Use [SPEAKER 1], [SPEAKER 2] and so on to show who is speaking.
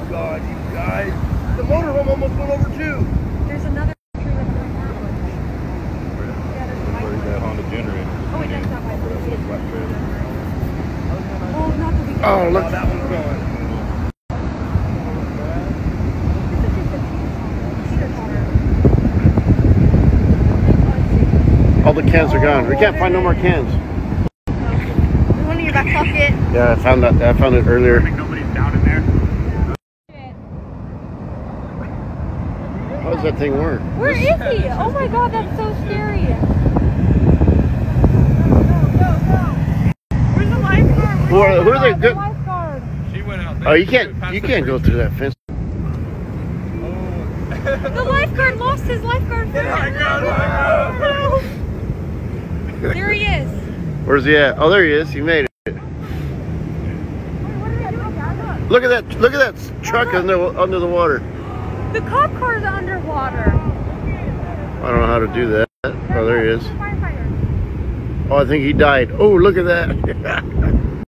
[SPEAKER 1] God, you guys. The motorhome almost went over too.
[SPEAKER 2] There's another tree that's going that way. Yeah, there's a white one.
[SPEAKER 3] That Honda generator.
[SPEAKER 2] Oh, wait, that's not white one. Oh, not the weekend.
[SPEAKER 1] Oh, look, that one's going.
[SPEAKER 4] All the cans are gone. We can't find no more cans.
[SPEAKER 2] There's one in your back pocket.
[SPEAKER 4] Yeah, I found that. I found it earlier.
[SPEAKER 3] I think nobody's down in there.
[SPEAKER 4] How does that thing work?
[SPEAKER 2] Where is he? Oh my God, that's so scary. Where's the lifeguard?
[SPEAKER 4] Who are they?
[SPEAKER 2] The lifeguard.
[SPEAKER 3] She went out there.
[SPEAKER 4] Oh, you can't go through that fence.
[SPEAKER 2] The lifeguard lost his lifeguard friend. There he is.
[SPEAKER 4] Where's he at? Oh, there he is. He made it. Look at that! Look at that truck under the water.
[SPEAKER 2] The cop car's underwater.
[SPEAKER 4] I don't know how to do that. Oh, there he is. Oh, I think he died. Oh, look at that.